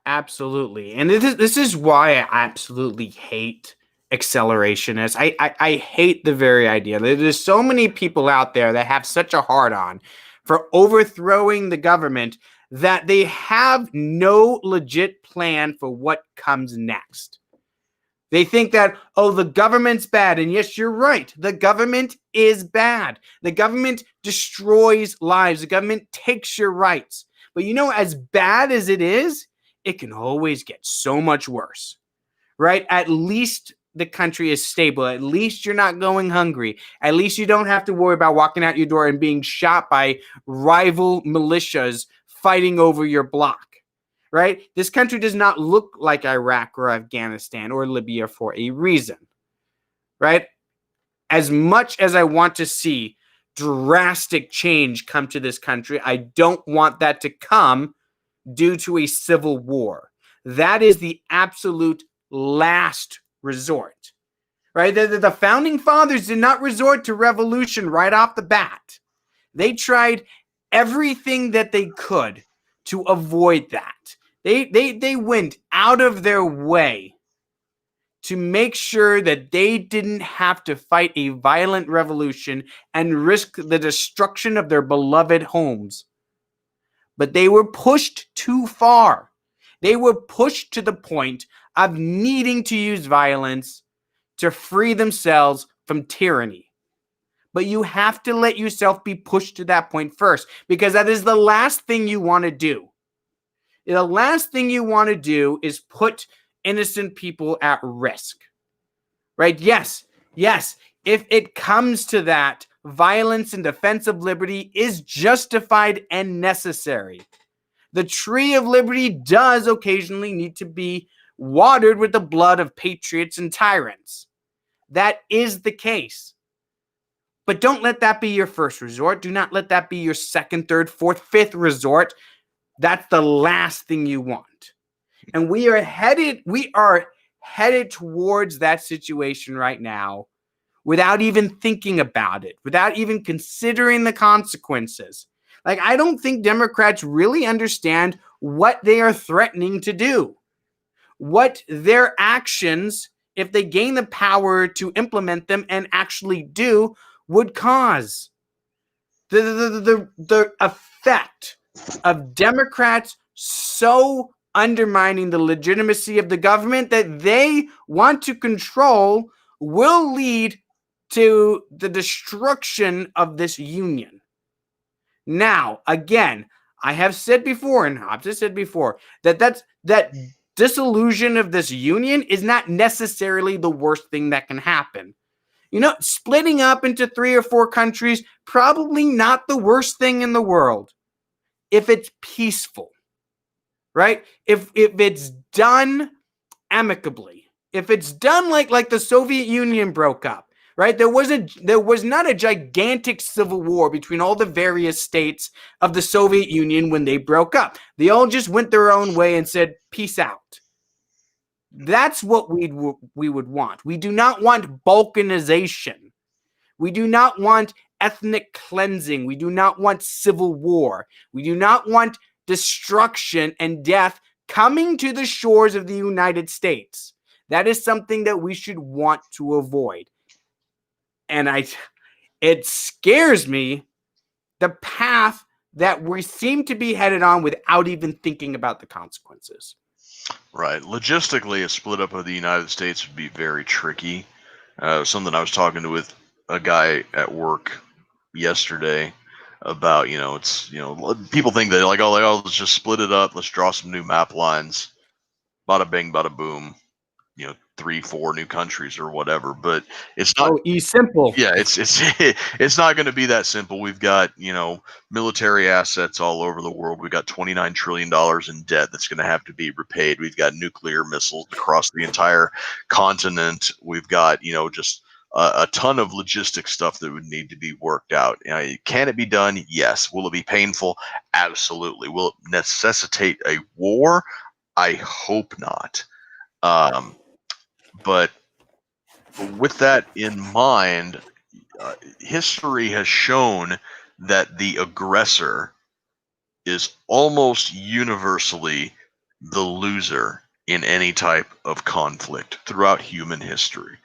absolutely. And this is why I absolutely hate accelerationists. I hate the very idea. There's so many people out there that have such a hard-on for overthrowing the government that they have no legit plan for what comes next. They think that, the government's bad. And yes, you're right. The government is bad. The government destroys lives. The government takes your rights. But as bad as it is, it can always get so much worse, right? At least the country is stable. At least you're not going hungry. At least you don't have to worry about walking out your door and being shot by rival militias fighting over your block, right? This country does not look like Iraq or Afghanistan or Libya for a reason, right? As much as I want to see drastic change come to this country, I don't want that to come due to a civil war. That is the absolute last resort, right? The founding fathers did not resort to revolution right off the bat. They tried everything that they could to avoid that. They went out of their way to make sure that they didn't have to fight a violent revolution and risk the destruction of their beloved homes. But they were pushed too far. They were pushed to the point of needing to use violence to free themselves from tyranny. But you have to let yourself be pushed to that point first, because that is the last thing you want to do. The last thing you want to do is put innocent people at risk, right? Yes. If it comes to that, violence in defense of liberty is justified and necessary. The tree of liberty does occasionally need to be watered with the blood of patriots and tyrants. That is the case. But don't let that be your first resort. Do not let that be your second, third, fourth, fifth resort. That's the last thing you want. And we are headed towards that situation right now without even thinking about it, without even considering the consequences. Like, I don't think Democrats really understand what they are threatening to do, what their actions, if they gain the power to implement them and actually do, would cause. The effect of Democrats so undermining the legitimacy of the government that they want to control will lead to the destruction of this union. Now, again, I have said before, and Hobbs has said before, that disillusion of this union is not necessarily the worst thing that can happen. Splitting up into 3 or 4 countries, probably not the worst thing in the world if it's peaceful, right? If it's done amicably, if it's done like the Soviet Union broke up, right? There was not a gigantic civil war between all the various states of the Soviet Union when they broke up. They all just went their own way and said, peace out. That's what we would want. We do not want balkanization. We do not want ethnic cleansing. We do not want civil war. We do not want destruction and death coming to the shores of the United States. That is something that we should want to avoid. And it scares me, the path that we seem to be headed on without even thinking about the consequences. Right. Logistically, a split up of the United States would be very tricky. Something I was talking with a guy at work yesterday about, it's, people think that like, oh, let's just split it up. Let's draw some new map lines. Bada bing, bada boom. 3, 4 new countries or whatever. But it's not. Simple. Yeah, it's not going to be that simple. We've got military assets all over the world. We've got $29 trillion in debt that's going to have to be repaid. We've got nuclear missiles across the entire continent. We've got just a ton of logistic stuff that would need to be worked out. Can it be done? Yes. Will it be painful? Absolutely. Will it necessitate a war? I hope not. But with that in mind, history has shown that the aggressor is almost universally the loser in any type of conflict throughout human history.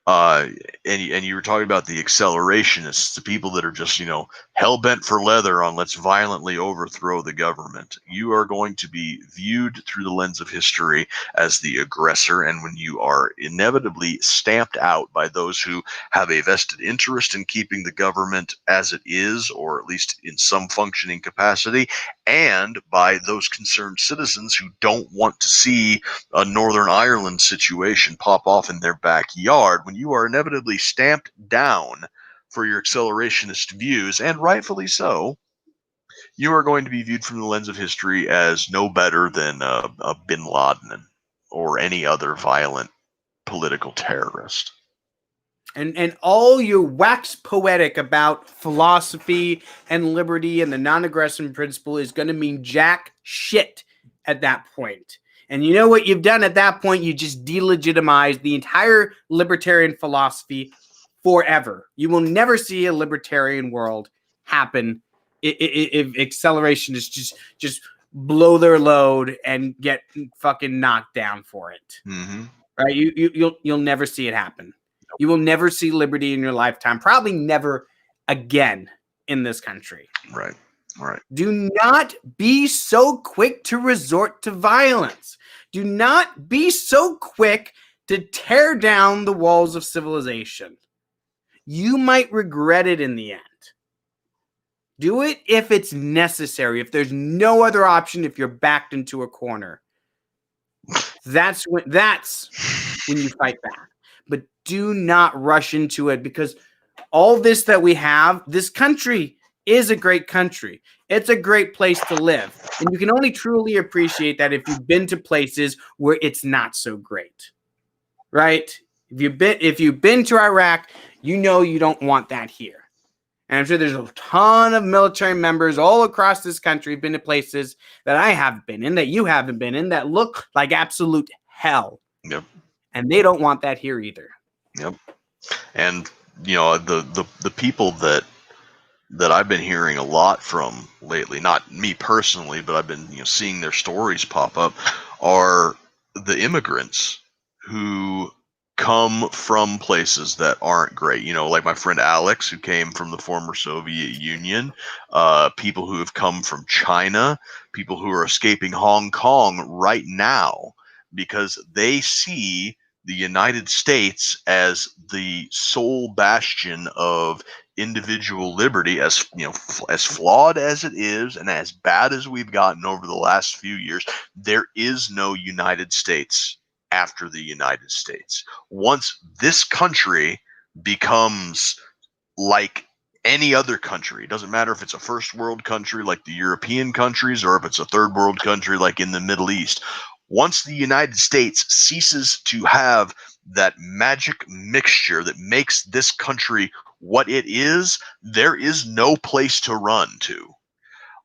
And you were talking about the accelerationists, the people that are just, hell-bent for leather on let's violently overthrow the government. You are going to be viewed through the lens of history as the aggressor, and when you are inevitably stamped out by those who have a vested interest in keeping the government as it is, or at least in some functioning capacity, and by those concerned citizens who don't want to see a Northern Ireland situation pop off in their backyard, when you are inevitably stamped down for your accelerationist views, and rightfully so, you are going to be viewed from the lens of history as no better than a Bin Laden or any other violent political terrorist. And all your wax poetic about philosophy and liberty and the non-aggression principle is going to mean jack shit at that point. And you know what you've done at that point? You just delegitimize the entire libertarian philosophy forever. You will never see a libertarian world happen if acceleration is just blow their load and get fucking knocked down for it. Mm-hmm. Right? You'll never see it happen. You will never see liberty in your lifetime. Probably never again in this country. Right. Right. Do not be so quick to resort to violence. Do not be so quick to tear down the walls of civilization. You might regret it in the end. Do it if it's necessary, if there's no other option, if you're backed into a corner. That's when you fight back. But do not rush into it, because all this that we have, this country is a great country. It's a great place to live. And you can only truly appreciate that if you've been to places where it's not so great. Right? If you've been to Iraq, you know you don't want that here. And I'm sure there's a ton of military members all across this country who've been to places that I haven't been in, that you haven't been in, that look like absolute hell. Yep. And they don't want that here either. Yep. And the people that I've been hearing a lot from lately, not me personally, but I've been seeing their stories pop up, are the immigrants who come from places that aren't great. Like my friend Alex, who came from the former Soviet Union, people who have come from China, people who are escaping Hong Kong right now because they see the United States as the sole bastion of individual liberty, as as flawed as it is and as bad as we've gotten over the last few years. There is no United States after the United States. Once this country becomes like any other country. It doesn't matter if it's a first world country like the European countries or if it's a third world country like in the Middle East. Once the United States ceases to have that magic mixture that makes this country what it is, there is no place to run to.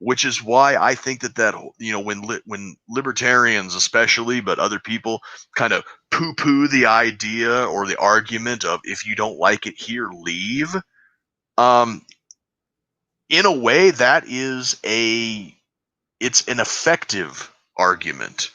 Which is why I think that when libertarians especially, but other people kind of poo-poo the idea or the argument of if you don't like it here, leave. In a way, it's an effective argument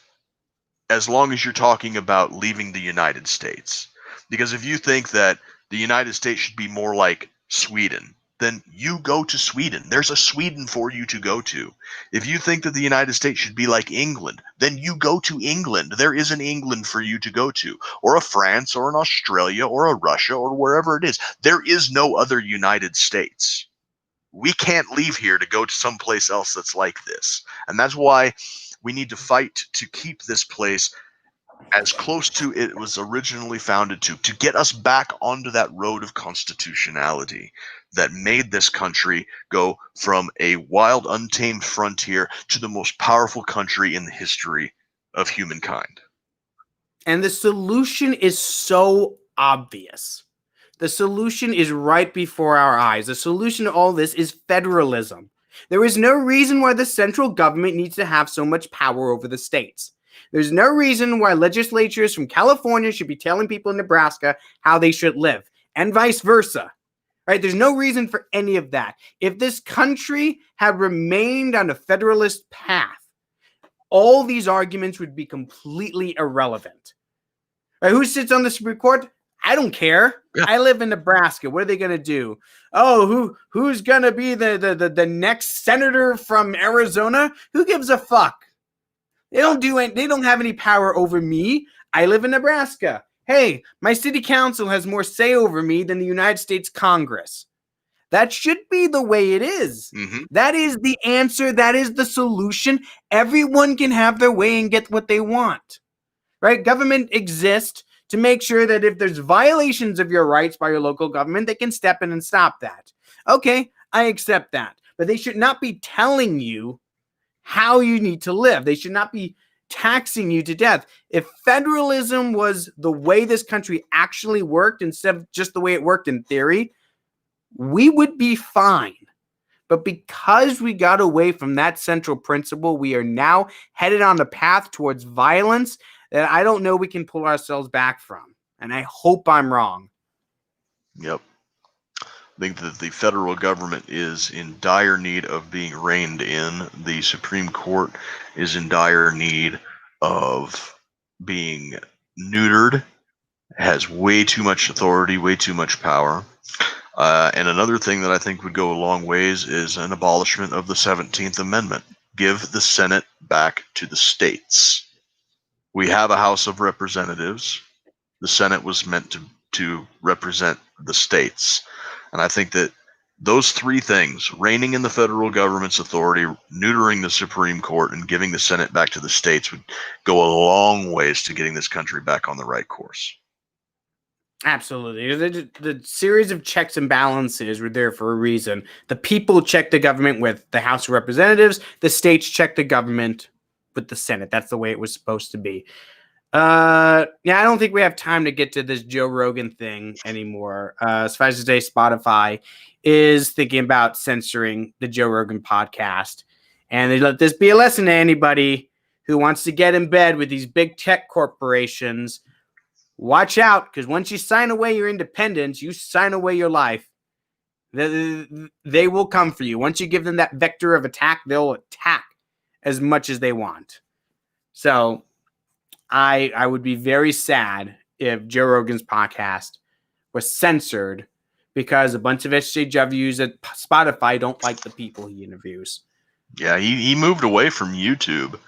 as long as you're talking about leaving the United States. Because if you think that the United States should be more like Sweden, then you go to Sweden. There's a Sweden for you to go to. If you think that the United States should be like England, then you go to England. There is an England for you to go to, or a France, or an Australia, or a Russia, or wherever it is. There is no other United States. We can't leave here to go to someplace else that's like this. And that's why we need to fight to keep this place as close to it was originally founded to get us back onto that road of constitutionality that made this country go from a wild, untamed frontier to the most powerful country in the history of humankind. And the solution is so obvious. The solution is right before our eyes. The solution to all this is federalism. There is no reason why the central government needs to have so much power over the states. There's no reason why legislatures from California should be telling people in Nebraska how they should live, and vice versa. Right? There's no reason for any of that. If this country had remained on a federalist path, all these arguments would be completely irrelevant. Right? Who sits on the Supreme Court? I don't care. Yeah. I live in Nebraska. What are they going to do? Oh, who's going to be the next senator from Arizona? Who gives a fuck? They don't have any power over me. I live in Nebraska. Hey, my city council has more say over me than the United States Congress. That should be the way it is. Mm-hmm. That is the answer. That is the solution. Everyone can have their way and get what they want. Right? Government exists to make sure that if there's violations of your rights by your local government, they can step in and stop that. Okay, I accept that. But they should not be telling you how you need to live. They should not be taxing you to death. If federalism was the way this country actually worked instead of just the way it worked in theory, we would be fine. But because we got away from that central principle, we are now headed on a path towards violence that I don't know we can pull ourselves back from. And I hope I'm wrong. Yep. I think that the federal government is in dire need of being reined in. The Supreme Court is in dire need of being neutered, has way too much authority, way too much power. And another thing that I think would go a long ways is an abolishment of the 17th Amendment. Give the Senate back to the states. We have a House of Representatives. The Senate was meant to represent the states. And I think that those three things, reining in the federal government's authority, neutering the Supreme Court, and giving the Senate back to the states would go a long ways to getting this country back on the right course. Absolutely. The series of checks and balances were there for a reason. The people check the government with the House of Representatives. The states check the government with the Senate. That's the way it was supposed to be. I don't think we have time to get to this Joe Rogan thing anymore. Suffice to say, Spotify is thinking about censoring the Joe Rogan podcast. And they let this be a lesson to anybody who wants to get in bed with these big tech corporations. Watch out, because once you sign away your independence, you sign away your life. They will come for you. Once you give them that vector of attack, they'll attack as much as they want. So I would be very sad if Joe Rogan's podcast was censored because a bunch of SJWs at Spotify don't like the people he interviews. Yeah, he moved away from YouTube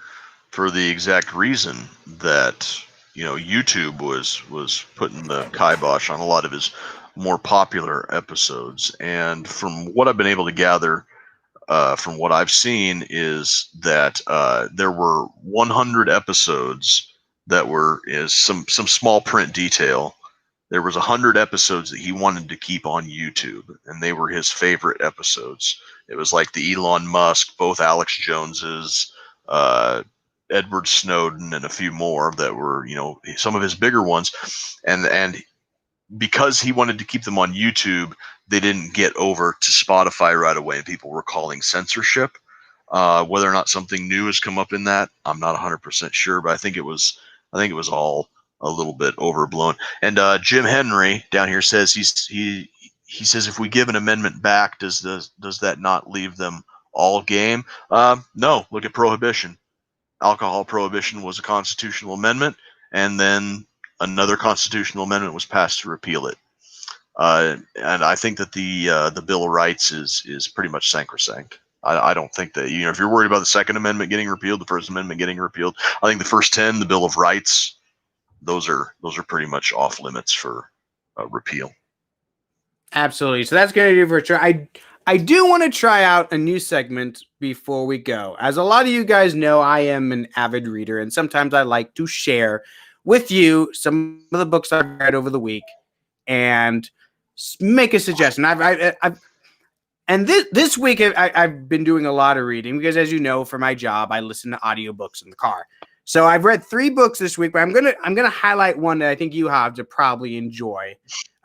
for the exact reason that, YouTube was putting the kibosh on a lot of his more popular episodes. And from what I've been able to gather, from what I've seen, is that there were 100 episodes that were some small print detail there was 100 episodes that he wanted to keep on YouTube, and they were his favorite episodes. It was like the Elon Musk, both Alex Joneses, Edward Snowden, and a few more that were, some of his bigger ones. And because he wanted to keep them on YouTube, they didn't get over to Spotify right away, and people were calling censorship. Whether or not something new has come up in that, I'm not 100% sure, but I think it was all a little bit overblown. And Jim Henry down here says he says if we give an amendment back, does that not leave them all game? No. Look at prohibition. Alcohol prohibition was a constitutional amendment, and then another constitutional amendment was passed to repeal it. And I think that the Bill of Rights is pretty much sacrosanct. I don't think that, if you're worried about the Second Amendment getting repealed, the First Amendment getting repealed, I think the first 10, the Bill of Rights, those are pretty much off limits for repeal. Absolutely. So that's going to do for sure. I do want to try out a new segment before we go. As a lot of you guys know, I am an avid reader, and sometimes I like to share with you some of the books I've read over the week and make a suggestion. And this week I've been doing a lot of reading because, as you know, for my job, I listen to audiobooks in the car. So I've read 3 books this week, but I'm gonna highlight one that I think you, Hobbs, would probably enjoy.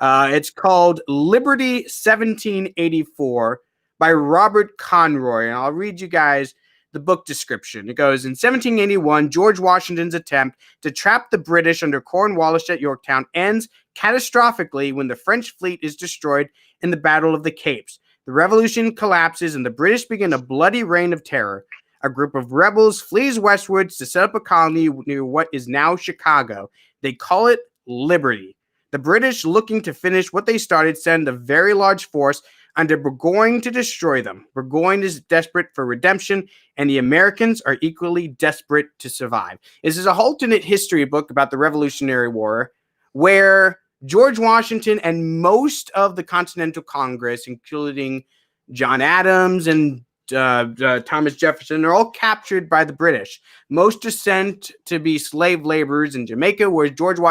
It's called Liberty 1784 by Robert Conroy, and I'll read you guys the book description. It goes, in 1781, George Washington's attempt to trap the British under Cornwallis at Yorktown ends catastrophically when the French fleet is destroyed in the Battle of the Capes. The revolution collapses and the British begin a bloody reign of terror. A group of rebels flees westwards to set up a colony near what is now Chicago. They call it Liberty. The British, looking to finish what they started, send a very large force under Burgoyne to destroy them. Burgoyne is desperate for redemption, and the Americans are equally desperate to survive. This is a alternate history book about the Revolutionary War, where George Washington and most of the Continental Congress, including John Adams and Thomas Jefferson, are all captured by the British. Most are sent to be slave laborers in Jamaica, where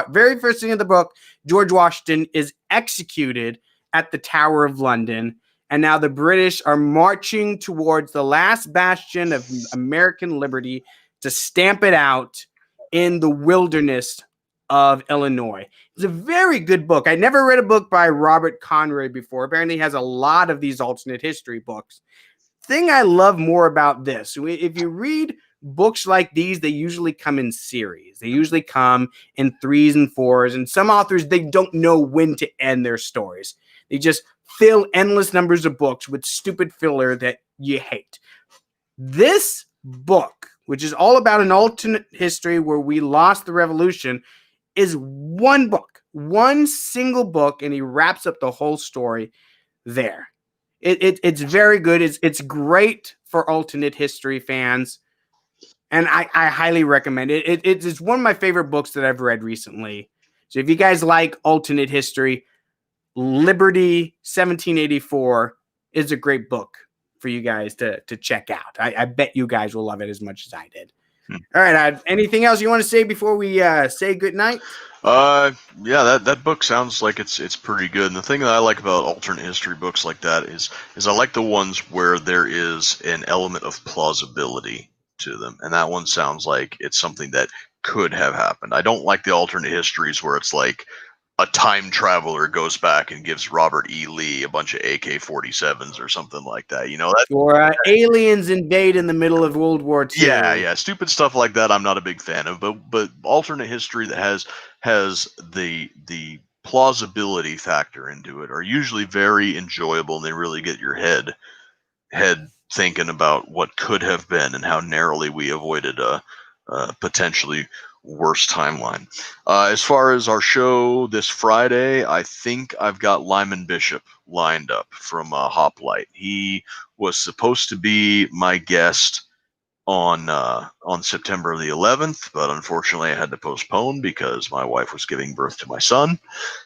very first thing in the book, George Washington is executed at the Tower of London. And now the British are marching towards the last bastion of American liberty to stamp it out in the wilderness of Illinois. It's a very good book. I never read a book by Robert Conroy before. Apparently he has a lot of these alternate history books. Thing I love more about this, if you read books like these, they usually come in series. They usually come in 3s and 4s, and some authors, they don't know when to end their stories. They just fill endless numbers of books with stupid filler that you hate. This book, which is all about an alternate history where we lost the revolution, is one book, one single book, and he wraps up the whole story there. It's very good. It's great for alternate history fans, and I highly recommend it. It's one of my favorite books that I've read recently. So if you guys like alternate history, Liberty 1784 is a great book for you guys to check out. I bet you guys will love it as much as I did. All right. Anything else you want to say before we say goodnight? Yeah, that book sounds like it's pretty good. And the thing that I like about alternate history books like that is I like the ones where there is an element of plausibility to them. And that one sounds like it's something that could have happened. I don't like the alternate histories where it's like a time traveler goes back and gives Robert E. Lee a bunch of AK-47s or something like that. Or aliens invade in the middle of World War II. Yeah, stupid stuff like that. I'm not a big fan of. But alternate history that has the plausibility factor into it are usually very enjoyable, and they really get your head thinking about what could have been and how narrowly we avoided a potentially worse timeline. As far as our show this Friday, I think I've got Lyman Bishop lined up from Hoplite. He was supposed to be my guest on September the 11th, but unfortunately I had to postpone because my wife was giving birth to my son.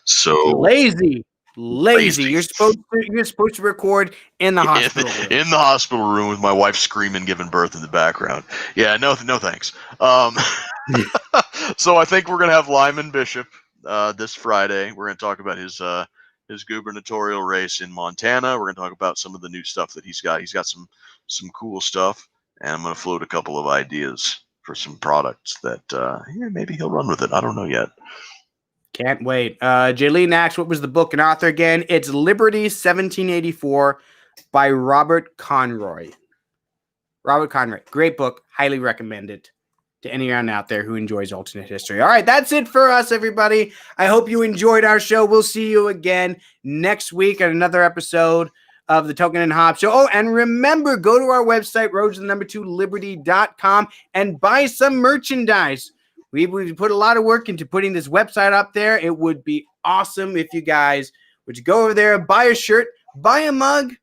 So lazy. You're supposed to record in the hospital room. In the hospital room with my wife screaming, giving birth in the background. Yeah, no thanks. So I think we're gonna have Lyman Bishop this Friday. We're going to talk about his gubernatorial race in Montana. We're going to talk about some of the new stuff that he's got. He's got some cool stuff, and I'm going to float a couple of ideas for some products that maybe he'll run with it. I don't know yet. Can't wait. Jaylene asks, what was the book and author again? It's Liberty 1784 by Robert Conroy. Robert Conroy. Great book. Highly recommend it to anyone out there who enjoys alternate history. All right, that's it for us, everybody. I hope you enjoyed our show. We'll see you again next week at another episode of the Token and Hobbs Show. Oh, and remember, go to our website, roads2liberty.com, and buy some merchandise. We put a lot of work into putting this website up there. It would be awesome if you guys would go over there, buy a shirt, buy a mug,